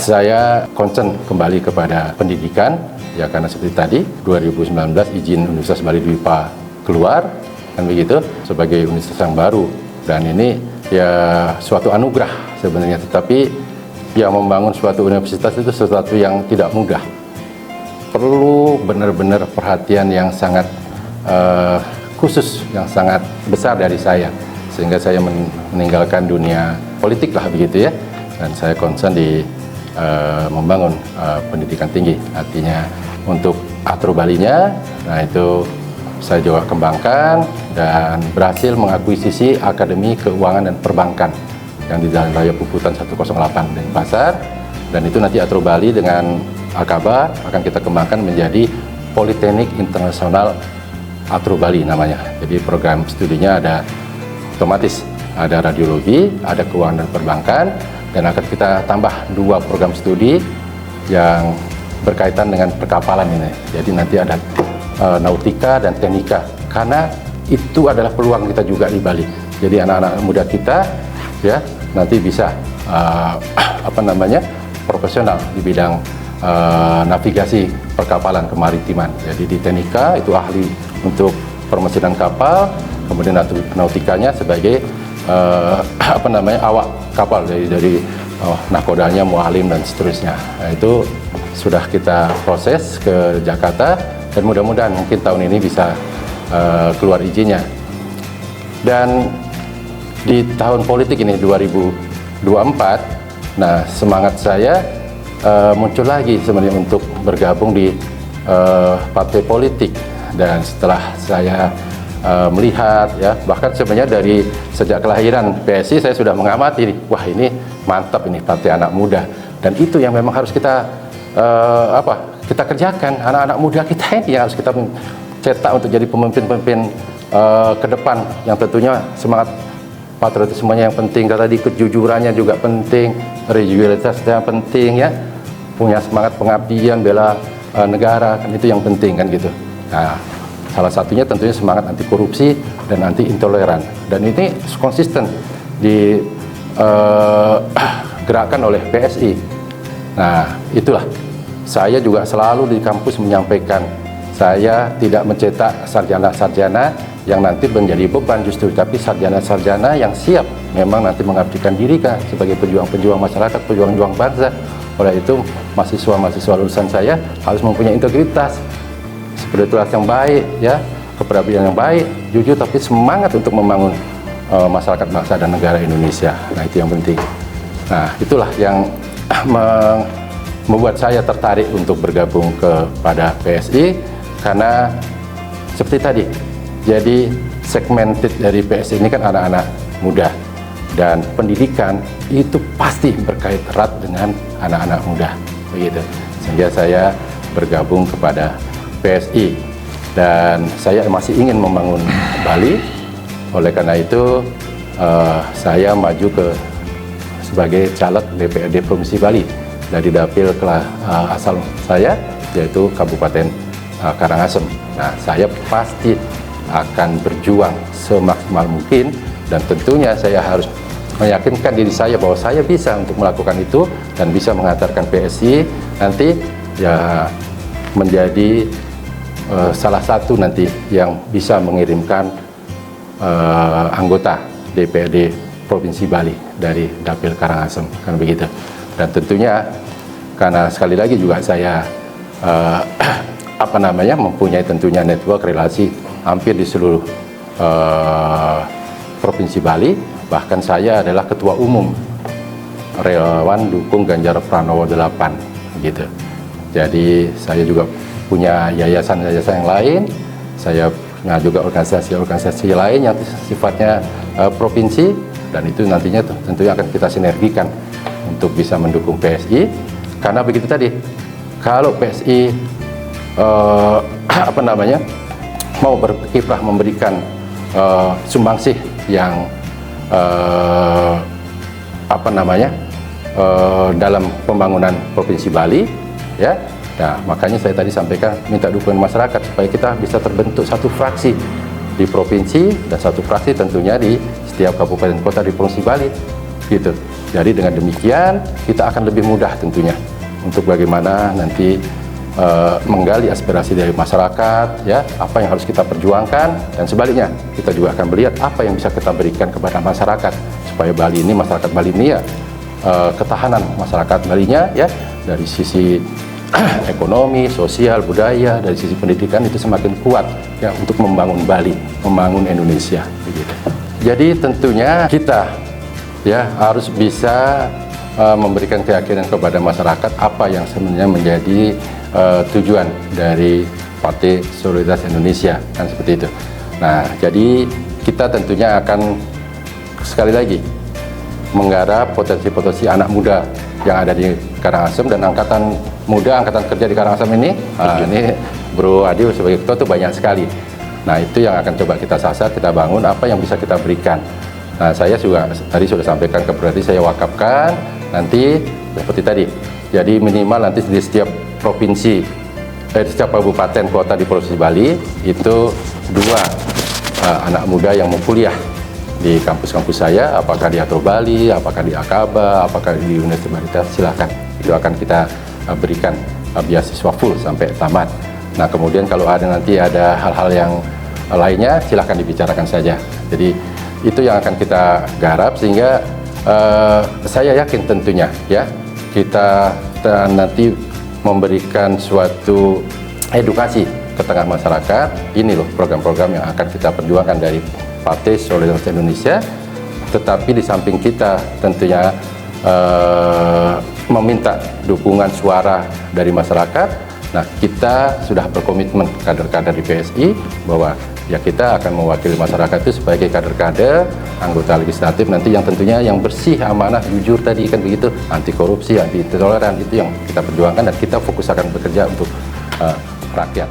saya concern kembali kepada pendidikan, ya karena seperti tadi 2019 izin Universitas Bali Dwipa keluar, kan begitu, sebagai universitas yang baru, dan ini ya suatu anugerah sebenarnya, tetapi yang membangun suatu universitas itu sesuatu yang tidak mudah, perlu benar-benar perhatian yang sangat khusus, yang sangat besar dari saya, sehingga saya meninggalkan dunia politik lah begitu ya, dan saya concern di membangun pendidikan tinggi. Artinya untuk Atro Balinya, nah itu saya juga kembangkan dan berhasil mengakuisisi Akademi Keuangan dan Perbankan yang di Jalan Raya Puputan 108 Denpasar, dan itu nanti Atro Bali dengan Akaba akan kita kembangkan menjadi Politeknik Internasional Atro Bali namanya. Jadi program studinya ada otomatis, ada radiologi, ada keuangan dan perbankan, dan akan kita tambah 2 program studi yang berkaitan dengan perkapalan ini. Jadi nanti ada nautika dan teknika, karena itu adalah peluang kita juga di Bali. Jadi anak-anak muda kita ya nanti bisa profesional di bidang navigasi perkapalan kemaritiman. Jadi di teknika itu ahli untuk permesinan kapal, kemudian nautikanya sebagai awak kapal dari nahkodanya, mualim dan seterusnya. Nah, itu sudah kita proses ke Jakarta, dan mudah-mudahan mungkin tahun ini bisa keluar izinnya. Dan di tahun politik ini 2024, nah semangat saya muncul lagi sebenarnya untuk bergabung di partai politik. Dan setelah saya melihat ya, bahkan sebenarnya dari sejak kelahiran PSI saya sudah mengamati, wah ini mantap ini partai anak muda, dan itu yang memang harus kita kita kerjakan. Anak-anak muda kita ini yang harus kita cetak untuk jadi pemimpin-pemimpin ke depan, yang tentunya semangat patriotismenya yang penting, tadi kejujurannya juga penting, religiusitasnya penting ya, punya semangat pengabdian, bela negara, kan itu yang penting kan gitu. Nah, salah satunya tentunya semangat anti korupsi dan anti intoleran, dan ini konsisten digerakkan oleh PSI. Nah, itulah saya juga selalu di kampus menyampaikan, saya tidak mencetak sarjana-sarjana yang nanti menjadi beban justru, tapi sarjana-sarjana yang siap memang nanti mengabdikan diri kan sebagai pejuang-pejuang masyarakat, pejuang-pejuang bangsa. Oleh itu mahasiswa-mahasiswa lulusan saya harus mempunyai integritas, spiritualitas yang baik, ya, kepribadian yang baik, jujur, tapi semangat untuk membangun masyarakat bangsa dan negara Indonesia. Nah, itu yang penting. Nah, itulah yang membuat saya tertarik untuk bergabung kepada PSI, karena seperti tadi, jadi segmented dari PSI ini kan anak-anak muda, dan pendidikan itu pasti berkait erat dengan anak-anak muda, begitu. Sehingga saya bergabung kepada PSI, dan saya masih ingin membangun Bali. Oleh karena itu saya maju sebagai caleg DPRD Provinsi Bali dari dapil asal saya, yaitu Kabupaten Karangasem. Nah, saya pasti akan berjuang semaksimal mungkin, dan tentunya saya harus meyakinkan diri saya bahwa saya bisa untuk melakukan itu, dan bisa mengantarkan PSI nanti ya menjadi salah satu nanti yang bisa mengirimkan anggota DPRD Provinsi Bali dari dapil Karangasem, kan begitu. Dan tentunya karena sekali lagi juga saya mempunyai tentunya network relasi hampir di seluruh Provinsi Bali, bahkan saya adalah ketua umum relawan dukung Ganjar Pranowo 8 gitu. Jadi saya juga punya yayasan-yayasan yang lain, saya punya juga organisasi-organisasi lain yang sifatnya provinsi, dan itu nantinya tentunya akan kita sinergikan untuk bisa mendukung PSI. Karena begitu tadi, kalau PSI mau berkiprah memberikan sumbangsih yang dalam pembangunan Provinsi Bali, ya. Nah, makanya saya tadi sampaikan minta dukungan masyarakat supaya kita bisa terbentuk satu fraksi di provinsi dan satu fraksi tentunya di setiap kabupaten kota di Provinsi Bali, gitu. Jadi dengan demikian kita akan lebih mudah tentunya untuk bagaimana nanti menggali aspirasi dari masyarakat, ya, apa yang harus kita perjuangkan, dan sebaliknya kita juga akan melihat apa yang bisa kita berikan kepada masyarakat supaya Bali ini, masyarakat Bali ini ya, ketahanan masyarakat Balinya ya dari sisi ekonomi, sosial, budaya, dari sisi pendidikan itu semakin kuat ya untuk membangun Bali, membangun Indonesia begitu. Jadi tentunya kita ya harus bisa memberikan keyakinan kepada masyarakat apa yang sebenarnya menjadi tujuan dari Partai Solidaritas Indonesia, kan seperti itu. Nah, jadi kita tentunya akan sekali lagi menggarap potensi-potensi anak muda yang ada di Karangasem, dan angkatan muda, angkatan kerja di Karangasem ini, ini Bro Adi sebagai ketua itu banyak sekali. Nah, itu yang akan coba kita sasar, kita bangun apa yang bisa kita berikan. Nah, saya juga tadi sudah sampaikan ke Bro Adi, saya wakafkan nanti seperti tadi. Jadi minimal nanti di setiap provinsi, setiap kabupaten kota di Provinsi Bali itu 2 anak muda yang mau kuliah di kampus-kampus saya, apakah di Atro Bali, apakah di Akaba, apakah di Universitas, silakan. Itu akan kita berikan beasiswa full sampai tamat. Nah, kemudian kalau nanti ada hal-hal yang lainnya, silakan dibicarakan saja. Jadi itu yang akan kita garap, sehingga saya yakin tentunya ya kita nanti memberikan suatu edukasi ke tengah masyarakat. Ini loh program-program yang akan kita perjuangkan dari Partai Solidaritas Indonesia, tetapi di samping kita tentunya meminta dukungan suara dari masyarakat. Nah, kita sudah berkomitmen kader-kader di PSI bahwa ya kita akan mewakili masyarakat itu sebagai kader-kader anggota legislatif nanti yang tentunya yang bersih, amanah, jujur tadi kan begitu, anti korupsi, anti intoleran, itu yang kita perjuangkan, dan kita fokus akan bekerja untuk rakyat.